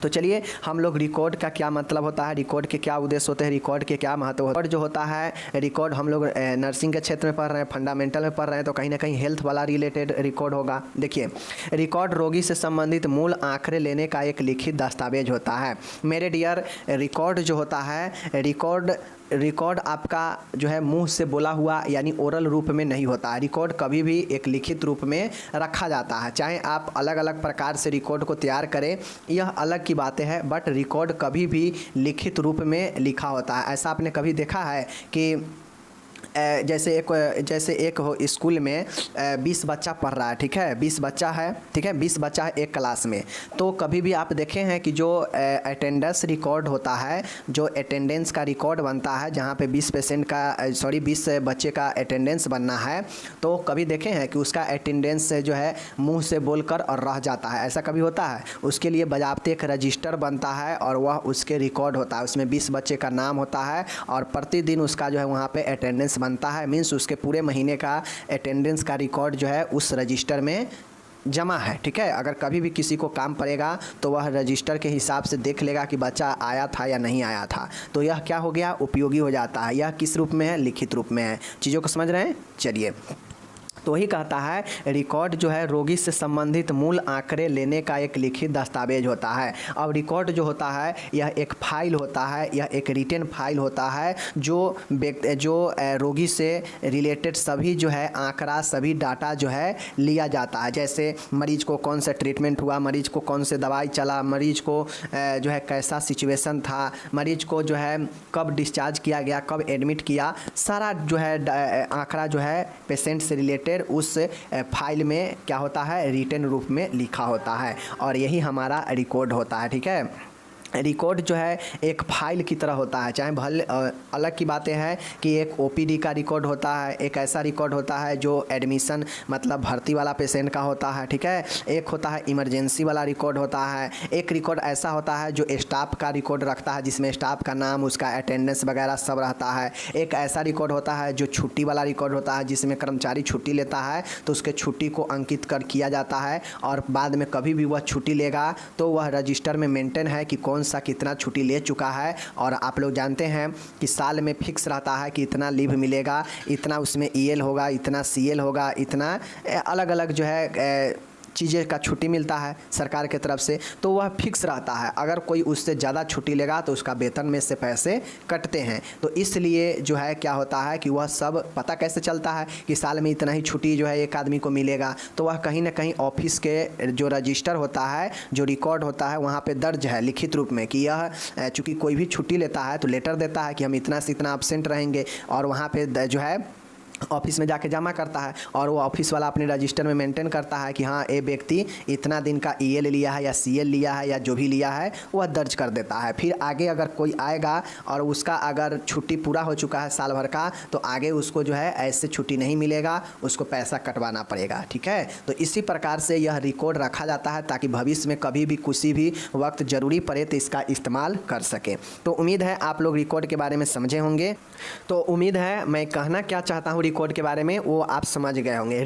तो चलिए हम लोग रिकॉर्ड का क्या मतलब होता है, रिकॉर्ड के क्या उद्देश्य होते हैं, रिकॉर्ड के क्या महत्व होता है। जो होता है रिकॉर्ड, हम लोग नर्सिंग के क्षेत्र में पढ़ रहे हैं, फंडामेंटल में पढ़ रहे हैं, तो कहीं ना कहीं हेल्थ वाला रिलेटेड रिकॉर्ड होगा। देखिए, रिकॉर्ड रोगी से संबंधित मूल आंकड़े लेने का एक लिखित दस्तावेज होता है। मेरे डियर, रिकॉर्ड जो होता है, रिकॉर्ड आपका जो है मुंह से बोला हुआ यानी ओरल रूप में नहीं होता है। रिकॉर्ड कभी भी एक लिखित रूप में रखा जाता है। चाहे आप अलग अलग प्रकार से रिकॉर्ड को तैयार करें, यह अलग की बातें हैं, बट रिकॉर्ड कभी भी लिखित रूप में लिखा होता है। ऐसा आपने कभी देखा है कि जैसे एक हो स्कूल में 20 बच्चा पढ़ रहा है, ठीक है, 20 बच्चा है, ठीक है, 20 बच्चा है एक क्लास में। तो कभी भी आप देखे हैं कि जो अटेंडेंस रिकॉर्ड होता है, जो अटेंडेंस का रिकॉर्ड बनता है, जहाँ पे 20 बच्चे का अटेंडेंस बनना है, तो कभी देखे हैं कि उसका अटेंडेंस जो है मुंह से बोलकर और रह जाता है? ऐसा कभी होता है? उसके लिए बजाबते एक रजिस्टर बनता है और वह उसके रिकॉर्ड होता है। उसमें 20 बच्चे का नाम होता है और प्रतिदिन उसका जो है वहाँ पे अटेंडेंस बनता है। मीन्स उसके पूरे महीने का अटेंडेंस का रिकॉर्ड जो है उस रजिस्टर में जमा है, ठीक है। अगर कभी भी किसी को काम पड़ेगा तो वह रजिस्टर के हिसाब से देख लेगा कि बच्चा आया था या नहीं आया था। तो यह क्या हो गया? उपयोगी हो जाता है। यह किस रूप में है? लिखित रूप में है। चीज़ों को समझ रहे हैं? चलिए, तो ही कहता है रिकॉर्ड जो है रोगी से संबंधित मूल आंकड़े लेने का एक लिखित दस्तावेज होता है। अब रिकॉर्ड जो होता है यह एक फाइल होता है, यह एक रिटन फाइल होता है जो रोगी से रिलेटेड सभी जो है आंकड़ा, सभी डाटा जो है लिया जाता है। जैसे मरीज को कौन सा ट्रीटमेंट हुआ, मरीज को कौन से दवाई चला, मरीज को जो है कैसा सिचुएशन था, मरीज को जो है कब डिस्चार्ज किया गया, कब एडमिट किया, सारा जो है आंकड़ा जो है पेशेंट से रिलेटेड उस फाइल में क्या होता है? रिटन रूप में लिखा होता है और यही हमारा रिकॉर्ड होता है, ठीक है। रिकॉर्ड जो है एक फाइल की तरह होता है। चाहे भले अलग की बातें हैं कि एक ओपीडी का रिकॉर्ड होता है, एक ऐसा रिकॉर्ड होता है जो एडमिशन मतलब भर्ती वाला पेशेंट का होता है, ठीक है। एक होता है इमरजेंसी वाला रिकॉर्ड होता है। एक रिकॉर्ड ऐसा होता है जो स्टाफ का रिकॉर्ड रखता है, जिसमें स्टाफ का नाम, उसका अटेंडेंस वगैरह सब रहता है। एक ऐसा रिकॉर्ड होता है जो छुट्टी वाला रिकॉर्ड होता है, जिसमें कर्मचारी छुट्टी लेता है तो उसके छुट्टी को अंकित कर किया जाता है और बाद में कभी भी वह छुट्टी लेगा तो वह रजिस्टर में मेंटेन है कि कौन सा कितना छुट्टी ले चुका है। और आप लोग जानते हैं कि साल में फिक्स रहता है कि इतना लीव मिलेगा, इतना उसमें ईएल होगा, इतना सीएल होगा, इतना अलग अलग जो है चीज़ें का छुट्टी मिलता है सरकार के तरफ से, तो वह फिक्स रहता है। अगर कोई उससे ज़्यादा छुट्टी लेगा तो उसका वेतन में से पैसे कटते हैं। तो इसलिए जो है क्या होता है कि वह सब पता कैसे चलता है कि साल में इतना ही छुट्टी जो है एक आदमी को मिलेगा, तो वह कहीं ना कहीं ऑफिस के जो रजिस्टर होता है, जो रिकॉर्ड होता है, वहाँ पर दर्ज है लिखित रूप में कि यह चूँकि कोई भी छुट्टी लेता है तो लेटर देता है कि हम इतना से इतना एब्सेंट रहेंगे और वहाँ पर जो है ऑफिस में जाके जमा करता है और वो ऑफिस वाला अपने रजिस्टर में मेंटेन करता है कि हाँ ये व्यक्ति इतना दिन का ईएल लिया है या सीएल लिया है या जो भी लिया है वह दर्ज कर देता है। फिर आगे अगर कोई आएगा और उसका अगर छुट्टी पूरा हो चुका है साल भर का, तो आगे उसको जो है ऐसे छुट्टी नहीं मिलेगा, उसको पैसा कटवाना पड़ेगा, ठीक है। तो इसी प्रकार से यह रिकॉर्ड रखा जाता है ताकि भविष्य में कभी भी किसी भी वक्त ज़रूरी पड़े तो इसका इस्तेमाल कर सकें। तो उम्मीद है आप लोग रिकॉर्ड के बारे में समझे होंगे। तो उम्मीद है मैं कहना क्या चाहता हूँ रिकॉर्ड के बारे में वो आप समझ गए होंगे।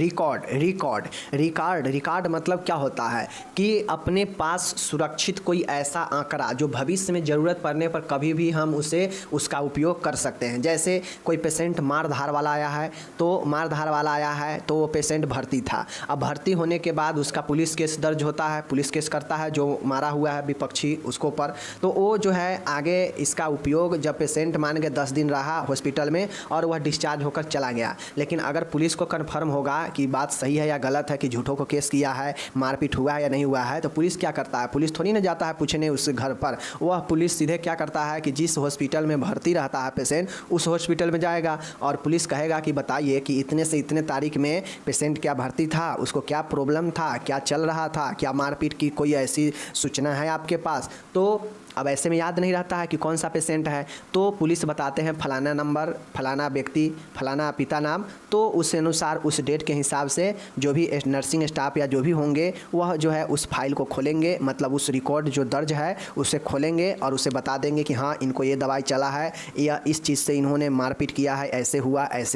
रिकॉर्ड मतलब क्या होता है कि अपने पास सुरक्षित कोई ऐसा आंकड़ा जो भविष्य में ज़रूरत पड़ने पर कभी भी हम उसका उपयोग कर सकते हैं। जैसे कोई पेशेंट मारधार वाला आया है तो वो पेशेंट भर्ती था। अब भर्ती होने के बाद उसका पुलिस केस दर्ज होता है, पुलिस केस करता है जो मारा हुआ है विपक्षी उसको पर, तो वो जो है आगे इसका उपयोग जब पेशेंट मान के 10 दिन रहा हॉस्पिटल में और वह डिस्चार्ज होकर चला गया, लेकिन अगर पुलिस को कन्फर्म होगा कि बात सही है या गलत है, कि झूठों को केस किया है, मारपीट हुआ है या नहीं हुआ है, तो पुलिस क्या करता है? पुलिस थोड़ी ना जाता है पूछने उस घर पर। वह पुलिस सीधे क्या करता है कि जिस हॉस्पिटल में भर्ती रहता है पेशेंट उस हॉस्पिटल में जाएगा और पुलिस कहेगा कि बताइए कि इतने से इतने तारीख में पेशेंट क्या भर्ती था, उसको क्या प्रॉब्लम था, क्या चल रहा था, क्या मारपीट की कोई ऐसी सूचना है आपके पास। तो अब ऐसे में याद नहीं रहता है कि कौन सा पेशेंट है, तो पुलिस बताते हैं फलाना नंबर, फलाना व्यक्ति, फलाना पिता नाम, तो उस अनुसार उस डेट के हिसाब से जो भी नर्सिंग स्टाफ या जो भी होंगे वह जो है उस फाइल को खोलेंगे, मतलब उस रिकॉर्ड जो दर्ज है उसे खोलेंगे और उसे बता देंगे कि हाँ इनको ये दवाई चला है या इस चीज़ से इन्होंने मारपीट किया है, ऐसे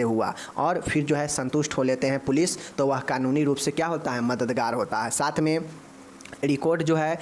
हुआ, और फिर जो है संतुष्ट हो लेते हैं पुलिस। तो वह कानूनी रूप से क्या होता है? मददगार होता है। साथ में रिकॉर्ड जो है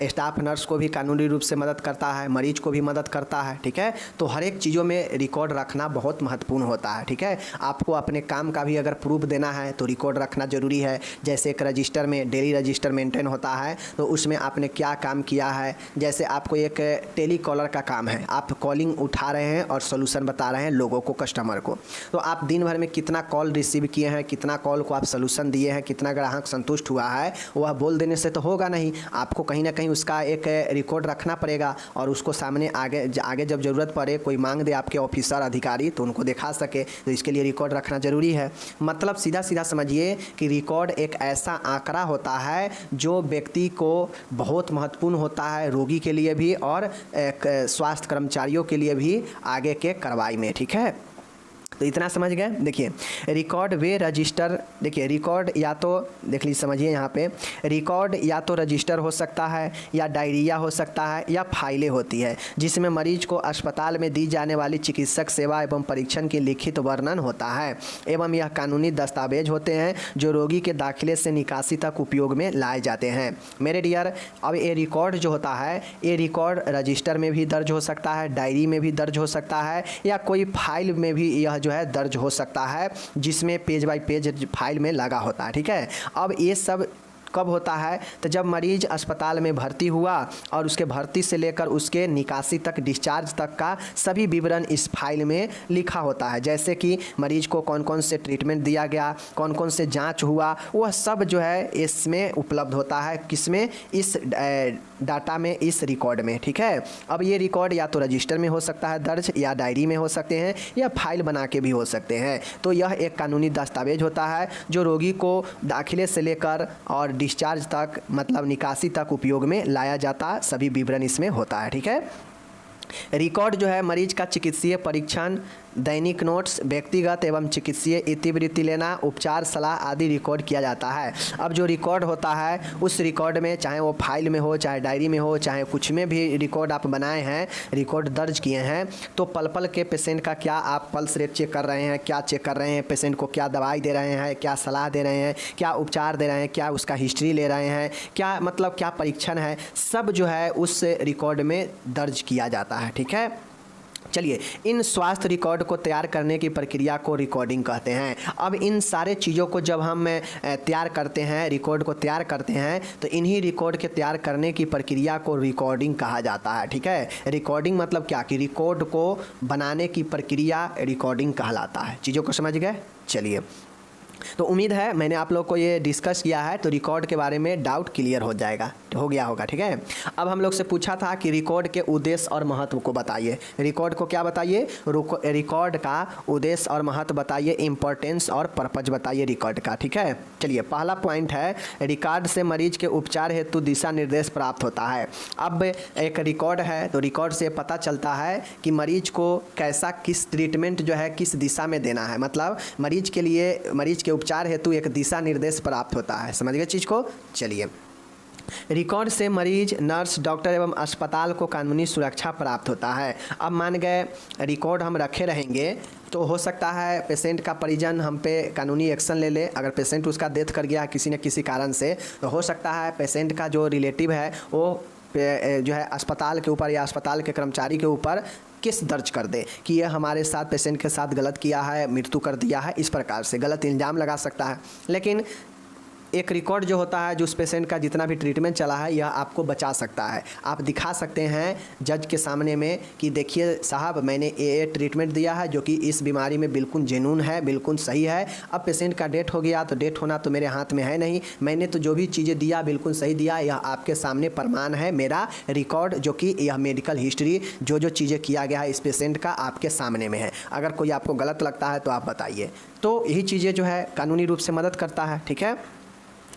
स्टाफ नर्स को भी कानूनी रूप से मदद करता है, मरीज को भी मदद करता है, ठीक है। तो हर एक चीज़ों में रिकॉर्ड रखना बहुत महत्वपूर्ण होता है, ठीक है। आपको अपने काम का भी अगर प्रूफ देना है तो रिकॉर्ड रखना ज़रूरी है। जैसे एक रजिस्टर में डेली रजिस्टर मेंटेन होता है, तो उसमें आपने क्या काम किया है। जैसे आपको एक टेली कॉलर का काम है, आप कॉलिंग उठा रहे हैं और सोल्यूशन बता रहे हैं लोगों को, कस्टमर को, तो आप दिन भर में कितना कॉल रिसीव किए हैं, कितना कॉल को आप सोल्यूशन दिए हैं, कितना ग्राहक संतुष्ट हुआ है, वह बोल देने से तो होगा नहीं। आपको कहीं ना कहीं उसका एक रिकॉर्ड रखना पड़ेगा और उसको सामने आगे जब ज़रूरत पड़े, कोई मांग दे आपके ऑफिसर अधिकारी, तो उनको दिखा सके, तो इसके लिए रिकॉर्ड रखना ज़रूरी है। मतलब सीधा सीधा समझिए कि रिकॉर्ड एक ऐसा आंकड़ा होता है जो व्यक्ति को बहुत महत्वपूर्ण होता है, रोगी के लिए भी और स्वास्थ्य कर्मचारियों के लिए भी आगे के कार्रवाई में, ठीक है। तो इतना समझ गए। देखिए रिकॉर्ड वे रजिस्टर, देखिए रिकॉर्ड या तो देख लीजिए, समझिए यहाँ पे रिकॉर्ड या तो रजिस्टर हो सकता है, या डायरिया हो सकता है, या फाइलें होती है जिसमें मरीज को अस्पताल में दी जाने वाली चिकित्सक सेवा एवं परीक्षण की लिखित वर्णन होता है, एवं यह कानूनी दस्तावेज होते हैं जो रोगी के दाखिले से निकासी तक उपयोग में लाए जाते हैं। मेरे डियर, अब ये रिकॉर्ड जो होता है, ये रिकॉर्ड रजिस्टर में भी दर्ज हो सकता है, डायरी में भी दर्ज हो सकता है, या कोई फाइल में भी यह जो है दर्ज हो सकता है, जिसमें पेज बाय पेज फाइल में लगा होता है, ठीक है। अब ये सब कब होता है, तो जब मरीज अस्पताल में भर्ती हुआ और उसके भर्ती से लेकर उसके निकासी तक, डिस्चार्ज तक का सभी विवरण इस फाइल में लिखा होता है। जैसे कि मरीज को कौन कौन से ट्रीटमेंट दिया गया, कौन कौन से जांच हुआ, वह सब जो है इसमें उपलब्ध होता है। किसमें? इस डाटा में, इस रिकॉर्ड में, ठीक है। अब ये रिकॉर्ड या तो रजिस्टर में हो सकता है दर्ज, या डायरी में हो सकते हैं, या फाइल बना के भी हो सकते हैं। तो यह एक कानूनी दस्तावेज होता है जो रोगी को दाखिले से लेकर और डिस्चार्ज तक, मतलब निकासी तक उपयोग में लाया जाता, सभी विवरण इसमें होता है, ठीक है। रिकॉर्ड जो है मरीज का चिकित्सीय परीक्षण, दैनिक नोट्स, व्यक्तिगत एवं चिकित्सीय इतिवृत्ति लेना, उपचार सलाह आदि रिकॉर्ड किया जाता है। अब जो रिकॉर्ड होता है उस रिकॉर्ड में, चाहे वो फाइल में हो, चाहे डायरी में हो, चाहे कुछ में भी रिकॉर्ड आप बनाए हैं, रिकॉर्ड दर्ज किए हैं, तो पल पल के पेशेंट का क्या आप पल्स रेट चेक कर रहे हैं, क्या चेक कर रहे हैं, पेशेंट को क्या दवाई दे रहे हैं, क्या सलाह दे रहे हैं, क्या उपचार दे रहे हैं, क्या उसका हिस्ट्री ले रहे हैं, क्या मतलब क्या परीक्षण है, सब जो है उस रिकॉर्ड में दर्ज किया जाता है, ठीक है। चलिए, इन स्वास्थ्य रिकॉर्ड को तैयार करने की प्रक्रिया को रिकॉर्डिंग कहते हैं। अब इन सारे चीज़ों को जब हम तैयार करते हैं, रिकॉर्ड को तैयार करते हैं, तो इन्हीं रिकॉर्ड के तैयार करने की प्रक्रिया को रिकॉर्डिंग कहा जाता है, ठीक है। रिकॉर्डिंग मतलब क्या, कि रिकॉर्ड को बनाने की प्रक्रिया रिकॉर्डिंग कहलाता है। चीज़ों को समझ गए। चलिए, तो उम्मीद है मैंने आप लोग को ये डिस्कस किया है, तो रिकॉर्ड के बारे में डाउट क्लियर हो जाएगा, हो गया होगा, ठीक है। अब हम लोग से पूछा था कि रिकॉर्ड के उद्देश्य और महत्व को बताइए। रिकॉर्ड को क्या बताइए? रिकॉर्ड का उद्देश्य और महत्व बताइए, इंपॉर्टेंस और पर्पज बताइए रिकॉर्ड का, ठीक है। चलिए, पहला पॉइंट है, रिकॉर्ड से मरीज के उपचार हेतु दिशा निर्देश प्राप्त होता है। अब एक रिकॉर्ड है, तो रिकॉर्ड से पता चलता है कि मरीज को कैसा, किस ट्रीटमेंट जो है किस दिशा में देना है, मतलब मरीज के लिए, मरीज के उपचार हेतु एक दिशा निर्देश प्राप्त होता है। समझ गए चीज़ को। चलिए, रिकॉर्ड से मरीज, नर्स, डॉक्टर एवं अस्पताल को कानूनी सुरक्षा प्राप्त होता है। अब मान गए रिकॉर्ड हम रखे रहेंगे, तो हो सकता है पेशेंट का परिजन हम पे कानूनी एक्शन ले ले। अगर पेशेंट उसका डेथ कर गया किसी न किसी कारण से, तो हो सकता है पेशेंट का जो रिलेटिव है वो जो है अस्पताल के ऊपर या अस्पताल के कर्मचारी के ऊपर केस दर्ज कर दे कि ये हमारे साथ, पेशेंट के साथ गलत किया है, मृत्यु कर दिया है, इस प्रकार से गलत इल्ज़ाम लगा सकता है। लेकिन एक रिकॉर्ड जो होता है, जो उस पेशेंट का जितना भी ट्रीटमेंट चला है, यह आपको बचा सकता है। आप दिखा सकते हैं जज के सामने में कि देखिए साहब, मैंने ये ट्रीटमेंट दिया है जो कि इस बीमारी में बिल्कुल जेन्युइन है, बिल्कुल सही है। अब पेशेंट का डेथ हो गया, तो डेथ होना तो मेरे हाथ में है नहीं, मैंने तो जो भी चीज़ें दिया बिल्कुल सही दिया। यह आपके सामने प्रमाण है, मेरा रिकॉर्ड, जो कि यह मेडिकल हिस्ट्री, जो जो चीज़ें किया गया है इस पेशेंट का, आपके सामने में है। अगर कोई आपको गलत लगता है तो आप बताइए। तो यही चीज़ें जो है कानूनी रूप से मदद करता है, ठीक है।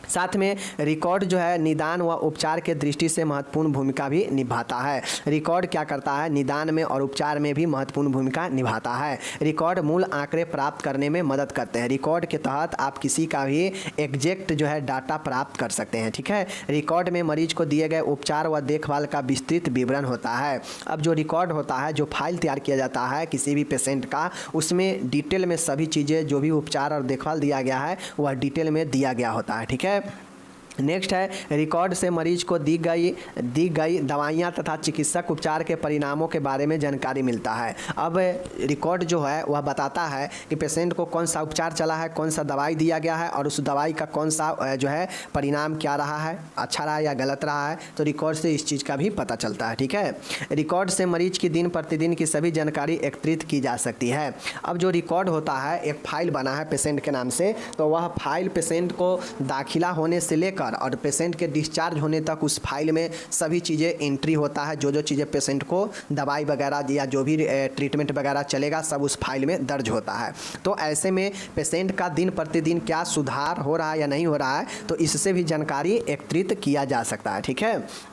साथ में रिकॉर्ड जो है निदान व उपचार के दृष्टि से महत्वपूर्ण भूमिका भी निभाता है। रिकॉर्ड क्या करता है? निदान में और उपचार में भी महत्वपूर्ण भूमिका निभाता है। रिकॉर्ड मूल आंकड़े प्राप्त करने में मदद करते हैं। रिकॉर्ड के तहत आप किसी का भी एग्जैक्ट जो है डाटा प्राप्त कर सकते हैं, ठीक है। रिकॉर्ड में मरीज को दिए गए उपचार व देखभाल का विस्तृत विवरण होता है। अब जो रिकॉर्ड होता है, जो फाइल तैयार किया जाता है किसी भी पेशेंट का, उसमें डिटेल में सभी चीज़ें, जो भी उपचार और देखभाल दिया गया है, वह डिटेल में दिया गया होता है, ठीक है। नेक्स्ट है रिकॉर्ड से मरीज को दी गई दवाइयाँ तथा चिकित्सक उपचार के परिणामों के बारे में जानकारी मिलता है। अब रिकॉर्ड जो है वह बताता है कि पेशेंट को कौन सा उपचार चला है, कौन सा दवाई दिया गया है और उस दवाई का कौन सा जो है परिणाम क्या रहा है, अच्छा रहा या गलत रहा है। तो रिकॉर्ड से इस चीज़ का भी पता चलता है। ठीक है, रिकॉर्ड से मरीज की दिन प्रतिदिन की सभी जानकारी एकत्रित की जा सकती है। अब जो रिकॉर्ड होता है, एक फाइल बना है पेशेंट के नाम से, तो वह फाइल पेशेंट को दाखिला होने से लेकर और पेशेंट के डिस्चार्ज होने तक उस फाइल में सभी चीज़ें एंट्री होता है। जो चीज़ें पेशेंट को दवाई वगैरह या जो भी ट्रीटमेंट वगैरह चलेगा सब उस फाइल में दर्ज होता है। तो ऐसे में पेशेंट का दिन प्रतिदिन क्या सुधार हो रहा है या नहीं हो रहा है, तो इससे भी जानकारी एकत्रित किया जा सकता है। ठीक है,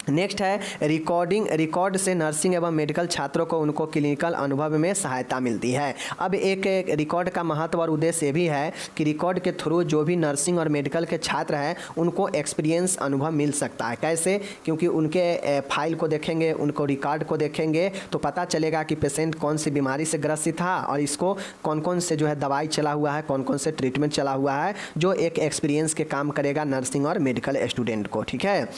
नेक्स्ट है रिकॉर्ड से नर्सिंग एवं मेडिकल छात्रों को उनको क्लिनिकल अनुभव में सहायता मिलती है। अब एक रिकॉर्ड का महत्व और उद्देश्य ये भी है कि रिकॉर्ड के थ्रू जो भी नर्सिंग और मेडिकल के छात्र हैं उनको एक्सपीरियंस अनुभव मिल सकता है। कैसे? क्योंकि उनके फाइल को देखेंगे, उनको रिकॉर्ड को देखेंगे तो पता चलेगा कि पेशेंट कौन सी बीमारी से ग्रसित था और इसको कौन कौन से जो है दवाई चला हुआ है, कौन कौन से ट्रीटमेंट चला हुआ है, जो एक एक्सपीरियंस के काम करेगा नर्सिंग और मेडिकल स्टूडेंट को। ठीक है,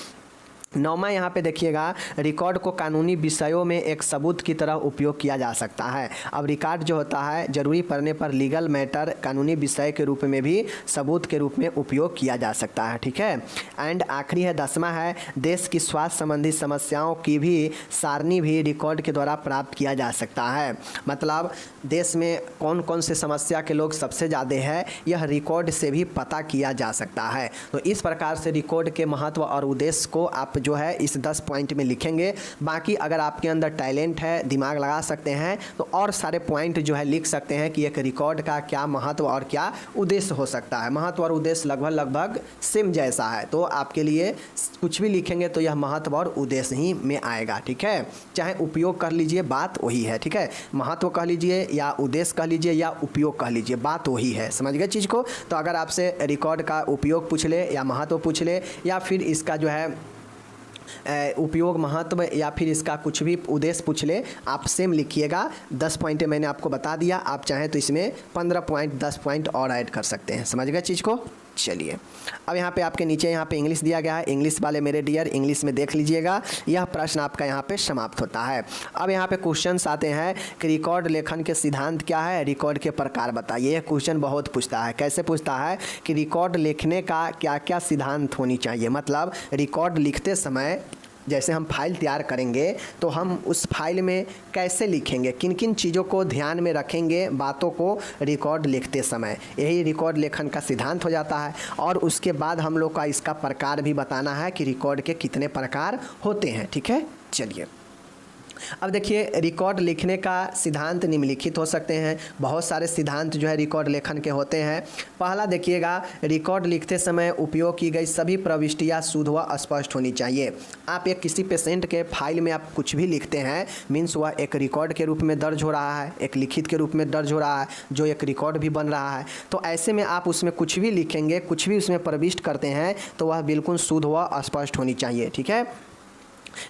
नौमा यहाँ पे देखिएगा, रिकॉर्ड को कानूनी विषयों में एक सबूत की तरह उपयोग किया जा सकता है। अब रिकॉर्ड जो होता है जरूरी पड़ने पर लीगल मैटर कानूनी विषय के रूप में भी सबूत के रूप में उपयोग किया जा सकता है। ठीक है, एंड आखिरी है 10वां है, देश की स्वास्थ्य संबंधी समस्याओं की भी सारणी भी रिकॉर्ड के द्वारा प्राप्त किया जा सकता है। मतलब देश में कौन कौन से समस्या के लोग सबसे ज़्यादा है, यह रिकॉर्ड से भी पता किया जा सकता है। तो इस प्रकार से रिकॉर्ड के महत्व और उद्देश्य को आप जो है इस 10 पॉइंट में लिखेंगे। बाकी अगर आपके अंदर टैलेंट है, दिमाग लगा सकते हैं, तो और सारे पॉइंट जो है लिख सकते हैं कि एक रिकॉर्ड का क्या महत्व और क्या उद्देश्य हो सकता है। महत्व और उद्देश्य लगभग सेम जैसा है, तो आपके लिए कुछ भी लिखेंगे तो यह महत्व और उद्देश्य ही में आएगा। ठीक है, चाहे उपयोग कर लीजिए, बात वही है। ठीक है, महत्व कह लीजिए या उद्देश्य कह लीजिए या उपयोग कह लीजिए, बात वही है। समझ गए चीज़ को? तो अगर आपसे रिकॉर्ड का उपयोग पूछ ले या महत्व पूछ ले या फिर इसका जो है उपयोग, महत्व या फिर इसका कुछ भी उद्देश्य पूछ ले, आप सेम लिखिएगा। 10 पॉइंट मैंने आपको बता दिया, आप चाहें तो इसमें 15 पॉइंट 10 पॉइंट और ऐड कर सकते हैं। समझ गए चीज़ को? चलिए, अब यहाँ पे आपके नीचे यहाँ पे इंग्लिश दिया गया है। इंग्लिश वाले मेरे डियर इंग्लिश में देख लीजिएगा। यह प्रश्न आपका यहाँ पे समाप्त होता है। अब यहाँ पे क्वेश्चंस आते हैं कि रिकॉर्ड लेखन के सिद्धांत क्या है, रिकॉर्ड के प्रकार बताइए। यह क्वेश्चन बहुत पूछता है। कैसे पूछता है कि रिकॉर्ड लिखने का क्या क्या सिद्धांत होनी चाहिए। मतलब रिकॉर्ड लिखते समय जैसे हम फाइल तैयार करेंगे तो हम उस फाइल में कैसे लिखेंगे, किन किन चीज़ों को ध्यान में रखेंगे बातों को रिकॉर्ड लिखते समय, यही रिकॉर्ड लेखन का सिद्धांत हो जाता है। और उसके बाद हम लोग का इसका प्रकार भी बताना है कि रिकॉर्ड के कितने प्रकार होते हैं। ठीक है, चलिए अब देखिए, रिकॉर्ड लिखने का सिद्धांत निम्नलिखित हो सकते हैं। बहुत सारे सिद्धांत जो है रिकॉर्ड लेखन के होते हैं। पहला देखिएगा, रिकॉर्ड लिखते समय उपयोग की गई सभी प्रविष्टियाँ शुद्ध व स्पष्ट होनी चाहिए। आप एक किसी पेशेंट के फाइल में आप कुछ भी लिखते हैं, मीन्स वह एक रिकॉर्ड के रूप में दर्ज हो रहा है, एक लिखित के रूप में दर्ज हो रहा है, जो एक रिकॉर्ड भी बन रहा है। तो ऐसे में आप उसमें कुछ भी लिखेंगे, कुछ भी उसमें प्रविष्ट करते हैं तो वह बिल्कुल शुद्ध व स्पष्ट होनी चाहिए। ठीक है,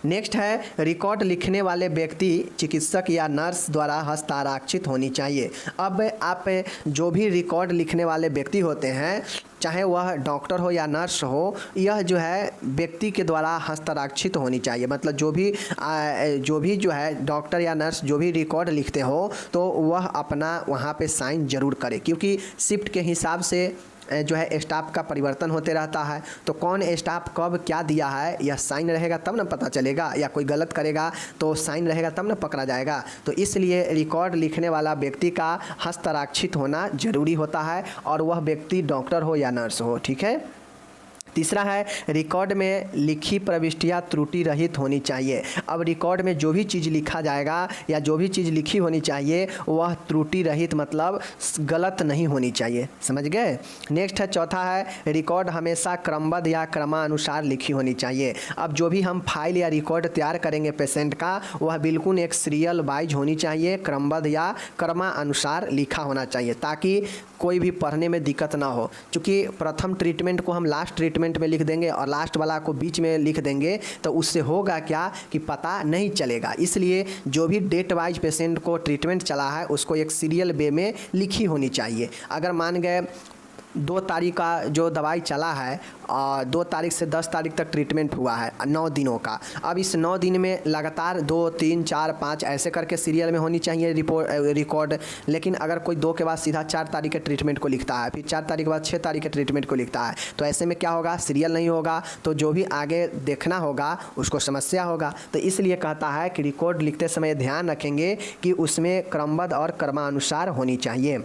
नेक्स्ट है, रिकॉर्ड लिखने वाले व्यक्ति चिकित्सक या नर्स द्वारा हस्ताक्षरित होनी चाहिए। अब आप जो भी रिकॉर्ड लिखने वाले व्यक्ति होते हैं, चाहे वह डॉक्टर हो या नर्स हो, यह जो है व्यक्ति के द्वारा हस्ताक्षरित होनी चाहिए। मतलब जो भी जो है डॉक्टर या नर्स जो भी रिकॉर्ड लिखते हो तो वह अपना वहाँ पे साइन जरूर करे, क्योंकि शिफ्ट के हिसाब से जो है स्टाफ का परिवर्तन होते रहता है। तो कौन स्टाफ कब क्या दिया है, यह साइन रहेगा तब ना पता चलेगा, या कोई गलत करेगा तो साइन रहेगा तब ना पकड़ा जाएगा। तो इसलिए रिकॉर्ड लिखने वाला व्यक्ति का हस्ताक्षरित होना जरूरी होता है, और वह व्यक्ति डॉक्टर हो या नर्स हो। ठीक है, तीसरा है, रिकॉर्ड में लिखी प्रविष्टियाँ त्रुटि रहित होनी चाहिए। अब रिकॉर्ड में जो भी चीज़ लिखा जाएगा या जो भी चीज़ लिखी होनी चाहिए वह त्रुटि रहित, मतलब गलत नहीं होनी चाहिए। समझ गए? नेक्स्ट है, चौथा है, रिकॉर्ड हमेशा क्रमबद्ध या क्रमानुसार लिखी होनी चाहिए। अब जो भी हम फाइल या रिकॉर्ड तैयार करेंगे पेशेंट का, वह बिल्कुल एक सीरियल वाइज होनी चाहिए, क्रमबद्ध या क्रमानुसार लिखा होना चाहिए, ताकि कोई भी पढ़ने में दिक्कत ना हो। क्योंकि प्रथम ट्रीटमेंट को हम लास्ट ट्रीटमेंट में लिख देंगे और लास्ट वाला को बीच में लिख देंगे तो उससे होगा क्या कि पता नहीं चलेगा। इसलिए जो भी डेट वाइज पेशेंट को ट्रीटमेंट चला है उसको एक सीरियल वे में लिखी होनी चाहिए। अगर मान गए 2 तारीख का जो दवाई चला है 2 तारीख से 10 तारीख तक ट्रीटमेंट हुआ है 9 दिनों का। अब इस 9 दिन में लगातार 2, 3, 4, 5 ऐसे करके सीरियल में होनी चाहिए रिकॉर्ड। लेकिन अगर कोई 2 के बाद सीधा 4 तारीख के ट्रीटमेंट को लिखता है, फिर 4 तारीख के बाद 6 तारीख के ट्रीटमेंट को लिखता है, तो ऐसे में क्या होगा, सीरियल नहीं होगा, तो जो भी आगे देखना होगा उसको समस्या होगा। तो इसलिए कहता है कि रिकॉर्ड लिखते समय ध्यान रखेंगे कि उसमें क्रमबद्ध और क्रमानुसार होनी चाहिए।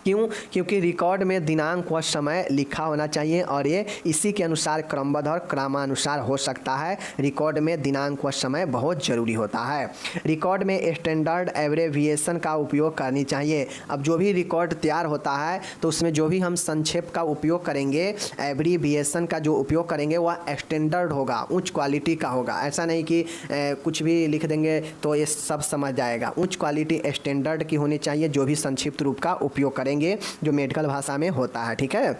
क्यों? क्योंकि रिकॉर्ड में दिनांक व समय लिखा होना चाहिए और ये इसी के अनुसार क्रमबद्ध और क्रमानुसार हो सकता है। रिकॉर्ड में दिनांक व समय बहुत ज़रूरी होता है। रिकॉर्ड में स्टैंडर्ड एब्रेविएशन का उपयोग करनी चाहिए। अब जो भी रिकॉर्ड तैयार होता है तो उसमें जो भी हम संक्षेप का उपयोग करेंगे, एब्रीविएशन का जो उपयोग करेंगे वह स्टैंडर्ड होगा, उच्च क्वालिटी का होगा। ऐसा नहीं कि कुछ भी लिख देंगे तो ये सब समझ जाएगा। उच्च क्वालिटी स्टैंडर्ड की होनी चाहिए जो भी संक्षिप्त रूप का उपयोग करेंगे, जो मेडिकल भाषा में होता है। ठीक है।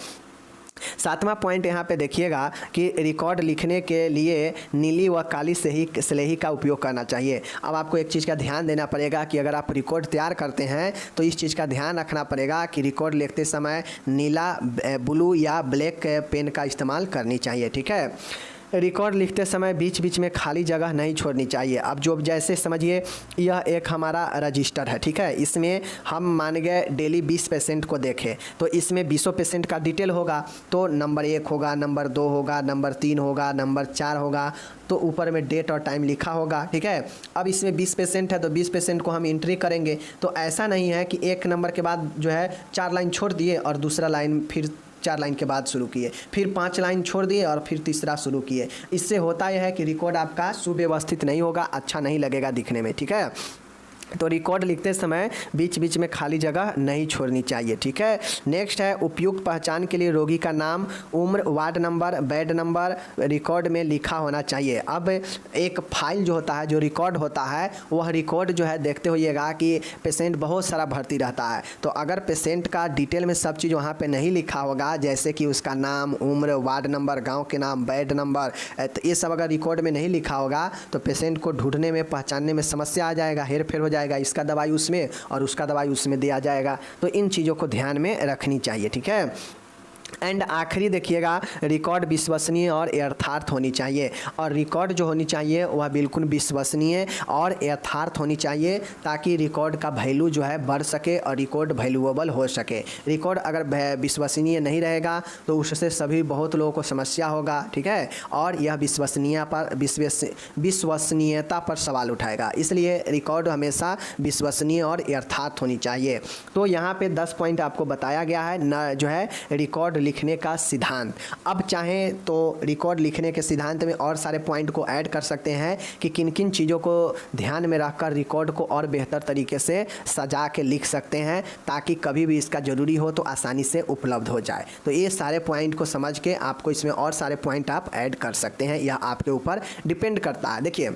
7वां पॉइंट यहाँ पे देखिएगा कि रिकॉर्ड लिखने के लिए नीली व काली स्लेही का उपयोग करना चाहिए। अब आपको एक चीज़ का ध्यान देना पड़ेगा कि अगर आप रिकॉर्ड तैयार करते हैं तो इस चीज़ का ध्यान रखना पड़ेगा कि रिकॉर्ड लिखते समय नीला, ब्लू या ब्लैक पेन का इस्तेमाल करनी चाहिए। ठीक है। रिकॉर्ड लिखते समय बीच बीच में खाली जगह नहीं छोड़नी चाहिए। अब जो जैसे समझिए यह एक हमारा रजिस्टर है। ठीक है। इसमें हम मान गए डेली 20 पेशेंट को देखें तो इसमें 20 पेशेंट का डिटेल होगा, तो नंबर 1 होगा, नंबर 2 होगा, नंबर 3 होगा, नंबर 4 होगा, तो ऊपर में डेट और टाइम लिखा होगा। ठीक है। अब इसमें 20 पेशेंट है तो 20 पेशेंट को हम एंट्री करेंगे, तो ऐसा नहीं है कि एक नंबर के बाद जो है 4 लाइन छोड़ दिए और दूसरा लाइन फिर 4 लाइन के बाद शुरू किए, फिर 5 लाइन छोड़ दिए और फिर तीसरा शुरू किए। इससे होता यह है कि रिकॉर्ड आपका सुव्यवस्थित नहीं होगा, अच्छा नहीं लगेगा दिखने में। ठीक है। तो रिकॉर्ड लिखते समय बीच बीच में खाली जगह नहीं छोड़नी चाहिए। ठीक है। नेक्स्ट है उपयुक्त पहचान के लिए रोगी का नाम, उम्र, ward number, bed number record में लिखा होना चाहिए। अब एक फाइल जो होता है, जो रिकॉर्ड होता है, वह रिकॉर्ड जो है देखते होइएगा कि पेशेंट बहुत सारा भर्ती रहता है, तो अगर पेशेंट का डिटेल में सब चीज़ वहाँ पे नहीं लिखा होगा, जैसे कि उसका नाम, उम्र, वार्ड नंबर, गाँव के नाम, बेड नंबर, तो ये सब अगर रिकॉर्ड में नहीं लिखा होगा तो पेशेंट को ढूंढने में, पहचानने में समस्या आ जाएगा, हेर फेर हो जाएगा, इसका दवाई उसमें और उसका दवाई उसमें दिया जाएगा। तो इन चीज़ों को ध्यान में रखनी चाहिए। ठीक है। एंड आखिरी देखिएगा, रिकॉर्ड विश्वसनीय और यथार्थ होनी चाहिए। और रिकॉर्ड जो होनी चाहिए वह बिल्कुल विश्वसनीय और यथार्थ होनी चाहिए, ताकि रिकॉर्ड का वैल्यू जो है बढ़ सके और रिकॉर्ड वैल्यूएबल हो सके। रिकॉर्ड अगर विश्वसनीय नहीं रहेगा तो उससे सभी बहुत लोगों को समस्या होगा। ठीक है। और यह विश्वसनीयता पर सवाल उठाएगा, इसलिए रिकॉर्ड हमेशा विश्वसनीय और यथार्थ होनी चाहिए। तो यहाँ पे 10 पॉइंट आपको बताया गया है न, जो है रिकॉर्ड लिखने का सिद्धांत। अब चाहें तो रिकॉर्ड लिखने के सिद्धांत में और सारे पॉइंट को ऐड कर सकते हैं कि किन किन चीज़ों को ध्यान में रखकर रिकॉर्ड को और बेहतर तरीके से सजा के लिख सकते हैं, ताकि कभी भी इसका ज़रूरी हो तो आसानी से उपलब्ध हो जाए। तो ये सारे पॉइंट को समझ के आपको इसमें और सारे पॉइंट आप ऐड कर सकते हैं, यह आपके ऊपर डिपेंड करता है। देखिए,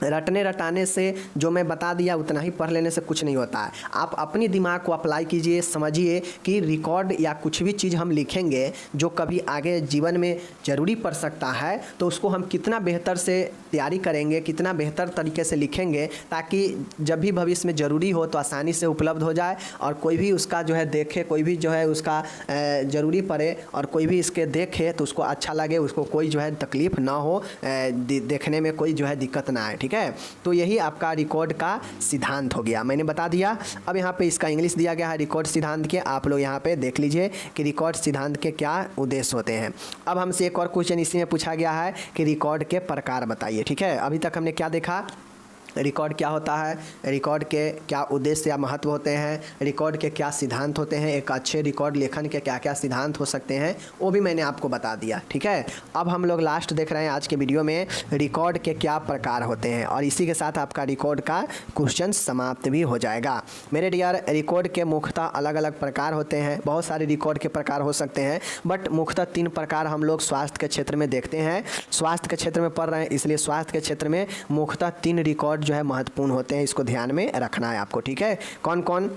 रटने रटाने से जो मैं बता दिया उतना ही पढ़ लेने से कुछ नहीं होता है। आप अपनी दिमाग को अप्लाई कीजिए, समझिए कि रिकॉर्ड या कुछ भी चीज़ हम लिखेंगे जो कभी आगे जीवन में ज़रूरी पड़ सकता है, तो उसको हम कितना बेहतर से तैयारी करेंगे, कितना बेहतर तरीके से लिखेंगे, ताकि जब भी भविष्य में ज़रूरी हो तो आसानी से उपलब्ध हो जाए और कोई भी उसका जो है देखे, कोई भी जो है उसका ज़रूरी पड़े और कोई भी इसके देखे तो उसको अच्छा लगे, उसको कोई जो है तकलीफ़ ना हो, देखने में कोई जो है दिक्कत ना आए। ठीक है। तो यही आपका रिकॉर्ड का सिद्धांत हो गया, मैंने बता दिया। अब यहाँ पे इसका इंग्लिश दिया गया है रिकॉर्ड सिद्धांत के, आप लोग यहाँ पे देख लीजिए कि रिकॉर्ड सिद्धांत के क्या उद्देश्य होते हैं। अब हमसे एक और क्वेश्चन इसी में पूछा गया है कि रिकॉर्ड के प्रकार बताइए। ठीक है। अभी तक हमने क्या देखा, रिकॉर्ड क्या होता है, रिकॉर्ड के क्या उद्देश्य या महत्व होते हैं, रिकॉर्ड के क्या सिद्धांत होते हैं, एक अच्छे रिकॉर्ड लेखन के क्या क्या सिद्धांत हो सकते हैं, वो भी मैंने आपको बता दिया। ठीक है। अब हम लोग लास्ट देख रहे हैं आज के वीडियो में रिकॉर्ड के क्या प्रकार होते हैं, और इसी के साथ आपका रिकॉर्ड का क्वेश्चन समाप्त भी हो जाएगा। मेरे डियर, रिकॉर्ड के मुख्यतः अलग अलग प्रकार होते हैं, बहुत सारे रिकॉर्ड के प्रकार हो सकते हैं, बट मुख्यतः 3 प्रकार हम लोग स्वास्थ्य के क्षेत्र में देखते हैं। स्वास्थ्य के क्षेत्र में पढ़ रहे हैं, इसलिए स्वास्थ्य के क्षेत्र में मुख्यतः 3 रिकॉर्ड जो है महत्वपूर्ण होते हैं, इसको ध्यान में रखना है आपको। ठीक है। कौन कौन?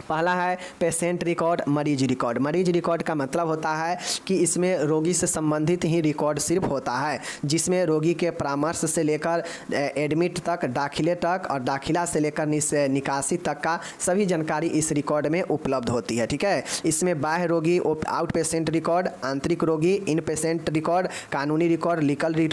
पहला है पेशेंट रिकॉर्ड, मरीज रिकॉर्ड। मरीज रिकॉर्ड का मतलब होता है कि इसमें रोगी से संबंधित ही रिकॉर्ड सिर्फ होता है, जिसमें रोगी के परामर्श से लेकर एडमिट तक, दाखिले तक और दाखिला से लेकर निकासी तक का सभी जानकारी इस रिकॉर्ड में उपलब्ध होती है। ठीक है, इसमें बाह्य रोगी आउट पेशेंट रिकॉर्ड, आंतरिक रोगी इन पेशेंट रिकॉर्ड, कानूनी रिकॉर्ड, लीगल रिकॉर्ड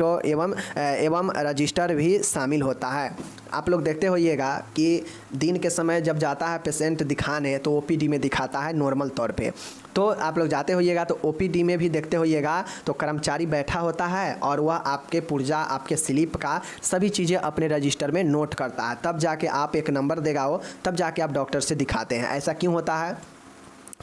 एवं रजिस्टर भी शामिल होता है। आप लोग देखते होइएगा कि दिन के समय जब जाता है पेशेंट दिखाने तो ओपीडी में दिखाता है नॉर्मल तौर पे, तो आप लोग जाते होइएगा तो ओपीडी में भी देखते होइएगा तो कर्मचारी बैठा होता है और वह आपके पुर्जा, आपके स्लिप का सभी चीज़ें अपने रजिस्टर में नोट करता है, तब जाके आप एक नंबर देगा वो, तब जाके आप डॉक्टर से दिखाते हैं। ऐसा क्यों होता है?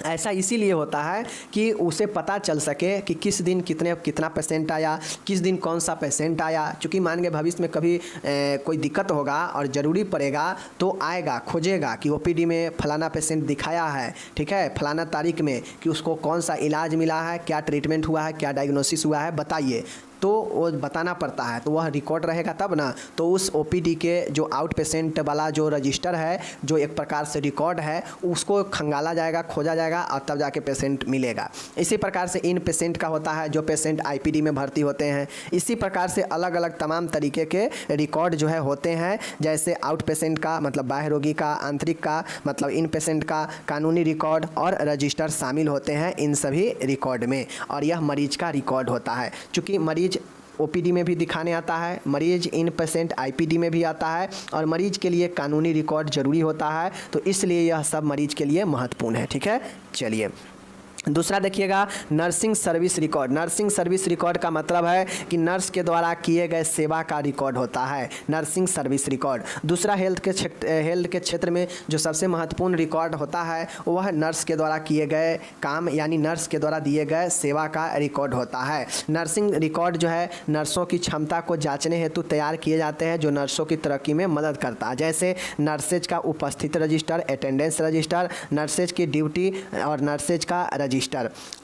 ऐसा इसीलिए होता है कि उसे पता चल सके कि किस दिन कितना पेशेंट आया, किस दिन कौन सा पेशेंट आया। चूँकि मान के भविष्य में कभी कोई दिक्कत होगा और ज़रूरी पड़ेगा तो आएगा, खोजेगा कि ओपीडी में फलाना पेशेंट दिखाया है, ठीक है, फलाना तारीख में, कि उसको कौन सा इलाज मिला है, क्या ट्रीटमेंट हुआ है, क्या डायग्नोसिस हुआ है, बताइए, तो वो बताना पड़ता है। तो वह रिकॉर्ड रहेगा तब ना, तो उस ओपीडी के जो आउट पेशेंट वाला जो रजिस्टर है, जो एक प्रकार से रिकॉर्ड है, उसको खंगाला जाएगा, खोजा जाएगा और तब जाके पेशेंट मिलेगा। इसी प्रकार से इन पेशेंट का होता है जो पेशेंट आईपीडी में भर्ती होते हैं। इसी प्रकार से अलग अलग तमाम तरीके के रिकॉर्ड जो है होते हैं, जैसे आउट पेशेंट का मतलब बाह्य रोगी का, आंतरिक का मतलब इन पेशेंट का, कानूनी रिकॉर्ड और रजिस्टर शामिल होते हैं इन सभी रिकॉर्ड में। और यह मरीज का रिकॉर्ड होता है। चूँकि मरीज ओपीडी में भी दिखाने आता है, मरीज इन पेशेंट आईपीडी में भी आता है और मरीज के लिए कानूनी रिकॉर्ड ज़रूरी होता है, तो इसलिए यह सब मरीज के लिए महत्वपूर्ण है। ठीक है, चलिए दूसरा देखिएगा nursing service record. Nursing service record का मतलब है कि नर्स के द्वारा किए गए सेवा का रिकॉर्ड होता है, नर्सिंग सर्विस रिकॉर्ड। दूसरा हेल्थ के क्षेत्र में जो सबसे महत्वपूर्ण रिकॉर्ड होता है वह नर्स के द्वारा किए गए काम यानी नर्स के द्वारा दिए गए सेवा का रिकॉर्ड होता है। नर्सिंग रिकॉर्ड जो है नर्सों की क्षमता को जांचने हेतु तैयार किए जाते हैं, जो नर्सों की तरक्की में मदद करता है, जैसे नर्सेज का उपस्थित रजिस्टर, अटेंडेंस रजिस्टर, नर्सेज की ड्यूटी और नर्सेज का रजिस्टर।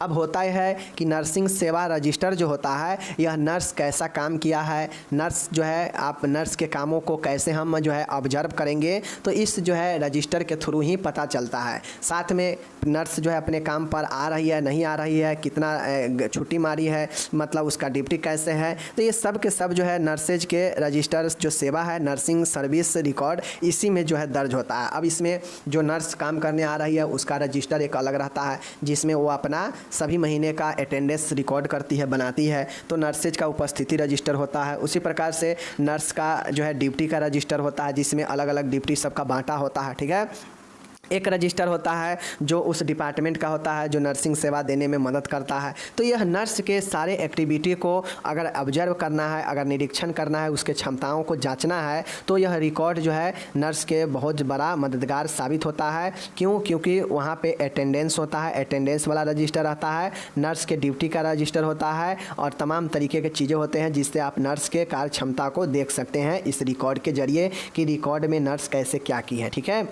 अब होता है कि नर्सिंग सेवा रजिस्टर जो होता है, यह नर्स कैसा काम किया है, नर्स जो है आप नर्स के कामों को कैसे हम जो है ऑब्जर्व करेंगे, तो इस जो है रजिस्टर के थ्रू ही पता चलता है। साथ में नर्स जो है अपने काम पर आ रही है, नहीं आ रही है, कितना छुट्टी मारी है, मतलब उसका ड्यूटी कैसे है, तो ये सब के सब जो है नर्सेज के रजिस्टर जो सेवा है, नर्सिंग सर्विस रिकॉर्ड, इसी में जो है दर्ज होता है। अब इसमें जो नर्स काम करने आ रही है उसका रजिस्टर एक अलग रहता है, जिसमें वो अपना सभी महीने का अटेंडेंस रिकॉर्ड करती है, बनाती है, तो नर्सेज का उपस्थिति रजिस्टर होता है। उसी प्रकार से नर्स का जो है ड्यूटी का रजिस्टर होता है, जिसमें अलग अलग ड्यूटी सबका बांटा होता है। ठीक है, एक रजिस्टर होता है जो उस डिपार्टमेंट का होता है जो नर्सिंग सेवा देने में मदद करता है। तो यह नर्स के सारे एक्टिविटी को अगर ऑब्जर्व करना है, अगर निरीक्षण करना है, उसके क्षमताओं को जांचना है, तो यह रिकॉर्ड जो है नर्स के बहुत बड़ा मददगार साबित होता है। क्यों? क्योंकि वहाँ पे अटेंडेंस होता है, अटेंडेंस वाला रजिस्टर रहता है, नर्स के ड्यूटी का रजिस्टर होता है और तमाम तरीके के चीज़ें होते हैं जिससे आप नर्स के कार्य क्षमता को देख सकते हैं इस रिकॉर्ड के जरिए कि रिकॉर्ड में नर्स कैसे क्या की है। ठीक है,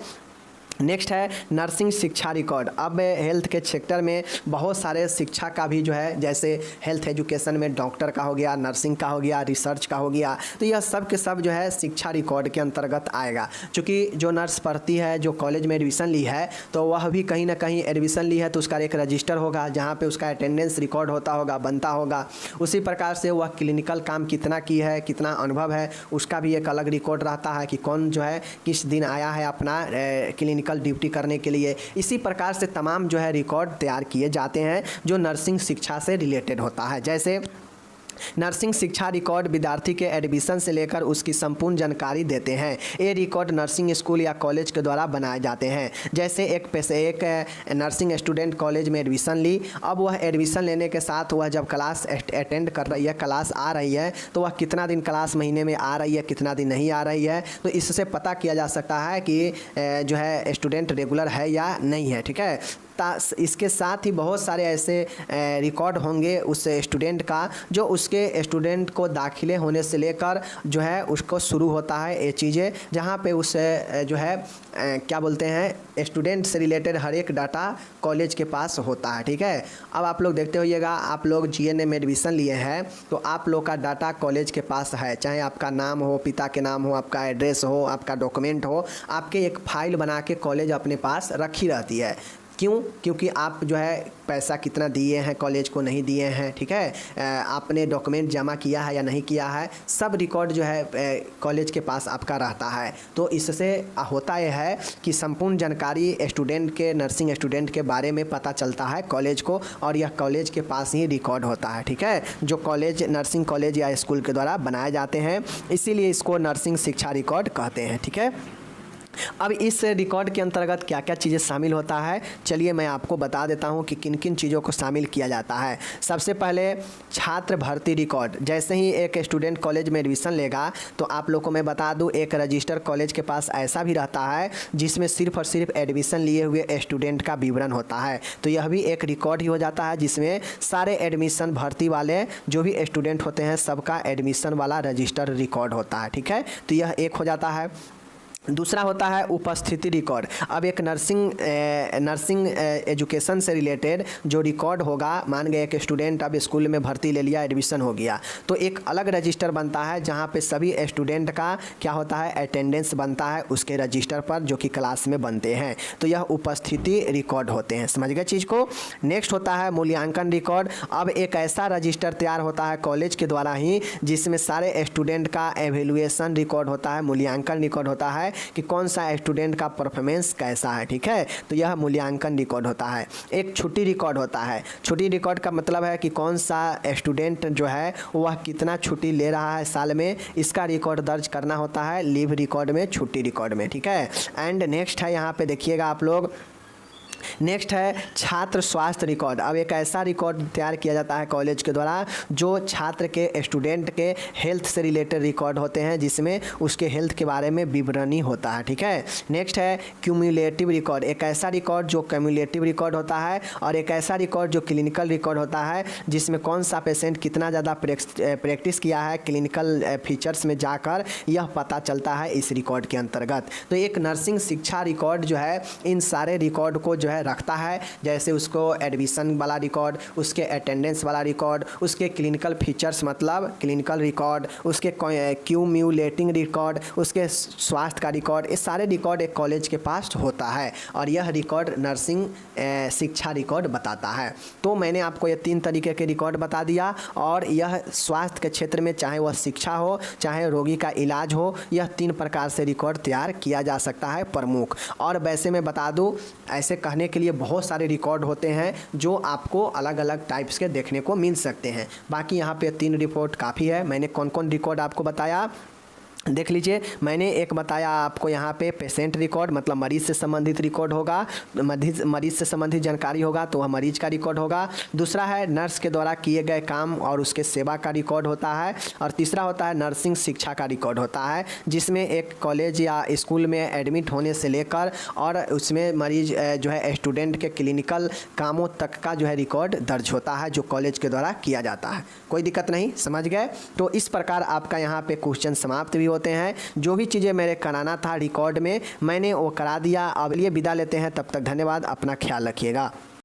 नेक्स्ट है नर्सिंग शिक्षा रिकॉर्ड। अब हेल्थ के सेक्टर में बहुत सारे शिक्षा का भी जो है, जैसे हेल्थ एजुकेशन में डॉक्टर का हो गया, नर्सिंग का हो गया, रिसर्च का हो गया, तो यह सब के सब जो है शिक्षा रिकॉर्ड के अंतर्गत आएगा। क्योंकि जो नर्स पढ़ती है, जो कॉलेज में एडमिशन ली है, तो वह भी कहीं ना कहीं एडमिशन ली है तो उसका एक रजिस्टर होगा जहाँ पे उसका अटेंडेंस रिकॉर्ड होता होगा, बनता होगा। उसी प्रकार से वह क्लिनिकल काम कितना की है, कितना अनुभव है, उसका भी एक अलग रिकॉर्ड रहता है कि कौन जो है किस दिन आया है अपना क्लिनिकल ड्यूटी करने के लिए। इसी प्रकार से तमाम जो है रिकॉर्ड तैयार किए जाते हैं जो नर्सिंग शिक्षा से रिलेटेड होता है। जैसे नर्सिंग शिक्षा रिकॉर्ड विद्यार्थी के एडमिशन से लेकर उसकी संपूर्ण जानकारी देते हैं। ये रिकॉर्ड नर्सिंग स्कूल या कॉलेज के द्वारा बनाए जाते हैं। जैसे एक नर्सिंग स्टूडेंट कॉलेज में एडमिशन ली, अब वह एडमिशन लेने के साथ वह जब क्लास अटेंड कर रही है, क्लास आ रही है, तो वह कितना दिन क्लास महीने में आ रही है, कितना दिन नहीं आ रही है, तो इससे पता किया जा सकता है कि जो है स्टूडेंट रेगुलर है या नहीं है। ठीक है, इसके साथ ही बहुत सारे ऐसे रिकॉर्ड होंगे उस स्टूडेंट का जो उसके स्टूडेंट को दाखिले होने से लेकर जो है उसको शुरू होता है ये चीज़ें, जहाँ पे उस जो है क्या बोलते हैं स्टूडेंट से रिलेटेड हर एक डाटा कॉलेज के पास होता है। ठीक है, अब आप लोग देखते होइएगा, आप लोग जीएनए में एडमिशन लिए हैं तो आप लोग का डाटा कॉलेज के पास है, चाहे आपका नाम हो, पिता के नाम हो, आपका एड्रेस हो, आपका डॉक्यूमेंट हो, आपके एक फ़ाइल बना के कॉलेज अपने पास रखी रहती है। क्यों? क्योंकि आप जो है पैसा कितना दिए हैं कॉलेज को, नहीं दिए हैं, ठीक है, आपने डॉक्यूमेंट जमा किया है या नहीं किया है, सब रिकॉर्ड जो है कॉलेज के पास आपका रहता है। तो इससे होता यह है कि संपूर्ण जानकारी स्टूडेंट के, नर्सिंग स्टूडेंट के बारे में पता चलता है कॉलेज को, और यह कॉलेज के पास ही रिकॉर्ड होता है। ठीक है, जो कॉलेज, नर्सिंग कॉलेज या स्कूल के द्वारा बनाए जाते हैं, इसीलिए इसको नर्सिंग शिक्षा रिकॉर्ड कहते हैं। ठीक है, अब इस रिकॉर्ड के अंतर्गत क्या क्या चीज़ें शामिल होता है, चलिए मैं आपको बता देता हूं कि किन किन चीज़ों को शामिल किया जाता है। सबसे पहले छात्र भर्ती रिकॉर्ड। जैसे ही एक स्टूडेंट कॉलेज में एडमिशन लेगा तो आप लोग को मैं बता दूं, एक रजिस्टर कॉलेज के पास ऐसा भी रहता है जिसमें सिर्फ और सिर्फ एडमिशन लिए हुए स्टूडेंट का विवरण होता है। तो यह भी एक रिकॉर्ड ही हो जाता है जिसमें सारे एडमिशन भर्ती वाले जो भी स्टूडेंट होते हैं सबका एडमिशन वाला रजिस्टर रिकॉर्ड होता है। ठीक है, तो यह एक हो जाता है। दूसरा होता है उपस्थिति रिकॉर्ड। अब एक नर्सिंग एजुकेशन से रिलेटेड जो रिकॉर्ड होगा, मान गए एक स्टूडेंट अब स्कूल में भर्ती ले लिया, एडमिशन हो गया, तो एक अलग रजिस्टर बनता है जहां पे सभी स्टूडेंट का क्या होता है, अटेंडेंस बनता है उसके रजिस्टर पर जो कि क्लास में बनते हैं। तो यह उपस्थिति रिकॉर्ड होते हैं, समझ गए चीज़ को। नेक्स्ट होता है मूल्यांकन रिकॉर्ड। अब एक ऐसा रजिस्टर तैयार होता है कॉलेज के द्वारा ही जिसमें सारे स्टूडेंट का एवेल्युएशन रिकॉर्ड होता है, मूल्यांकन रिकॉर्ड होता है कि कौन सा स्टूडेंट का परफॉर्मेंस कैसा है। ठीक है, तो यह मूल्यांकन रिकॉर्ड होता है। एक छुट्टी रिकॉर्ड होता है। छुट्टी रिकॉर्ड का मतलब है कि कौन सा स्टूडेंट जो है वह कितना छुट्टी ले रहा है साल में, इसका रिकॉर्ड दर्ज करना होता है लीव रिकॉर्ड में, छुट्टी रिकॉर्ड में। ठीक है, एंड नेक्स्ट है यहाँ पे देखिएगा आप लोग, नेक्स्ट है छात्र स्वास्थ्य रिकॉर्ड। अब एक ऐसा रिकॉर्ड तैयार किया जाता है कॉलेज के द्वारा जो छात्र के, स्टूडेंट के हेल्थ से रिलेटेड रिकॉर्ड होते हैं जिसमें उसके हेल्थ के बारे में विवरणी होता है। ठीक है, नेक्स्ट है क्यूमुलेटिव रिकॉर्ड। एक ऐसा रिकॉर्ड जो क्यूमुलेटिव रिकॉर्ड होता है, और एक ऐसा रिकॉर्ड जो क्लिनिकल रिकॉर्ड होता है जिसमें कौन सा पेशेंट कितना ज़्यादा प्रैक्टिस किया है क्लिनिकल फीचर्स में जाकर, यह पता चलता है इस रिकॉर्ड के अंतर्गत। तो एक नर्सिंग शिक्षा रिकॉर्ड जो है इन सारे रिकॉर्ड को जो है रखता है, जैसे उसको एडमिशन वाला रिकॉर्ड, उसके अटेंडेंस वाला रिकॉर्ड, उसके क्लिनिकल फीचर्स मतलब क्लिनिकल रिकॉर्ड, उसके क्यूम्यूलेटिंग रिकॉर्ड, उसके स्वास्थ्य का रिकॉर्ड, ये सारे रिकॉर्ड एक कॉलेज के पास होता है, और यह रिकॉर्ड नर्सिंग शिक्षा रिकॉर्ड बताता है। तो मैंने आपको ये 3 तरीके के रिकॉर्ड बता दिया, और यह स्वास्थ्य के क्षेत्र में चाहे वह शिक्षा हो, चाहे रोगी का इलाज हो, यह 3 प्रकार से रिकॉर्ड तैयार किया जा सकता है प्रमुख। और वैसे मैं बता दूं, ऐसे कहने के लिए बहुत सारे रिकॉर्ड होते हैं जो आपको अलग अलग टाइप्स के देखने को मिल सकते हैं। बाकी यहाँ पे 3 रिपोर्ट काफ़ी है। मैंने कौन कौन रिकॉर्ड आपको बताया देख लीजिए। मैंने एक बताया आपको यहाँ पे पेशेंट रिकॉर्ड, मतलब मरीज़ से संबंधित रिकॉर्ड होगा, मरीज़ से संबंधित जानकारी होगा तो वह मरीज़ का रिकॉर्ड होगा। दूसरा है नर्स के द्वारा किए गए काम और उसके सेवा का रिकॉर्ड होता है। और तीसरा होता है नर्सिंग शिक्षा का रिकॉर्ड होता है, जिसमें एक कॉलेज या स्कूल में एडमिट होने से लेकर और उसमें मरीज जो है स्टूडेंट के क्लिनिकल कामों तक का जो है रिकॉर्ड दर्ज होता है, जो कॉलेज के द्वारा किया जाता है। कोई दिक्कत नहीं, समझ गए। तो इस प्रकार आपका यहाँ पे क्वेश्चन समाप्त भी होते हैं। जो भी चीज़ें मेरे कराना था रिकॉर्ड में मैंने वो करा दिया। अब लिए विदा लेते हैं, तब तक धन्यवाद, अपना ख्याल रखिएगा।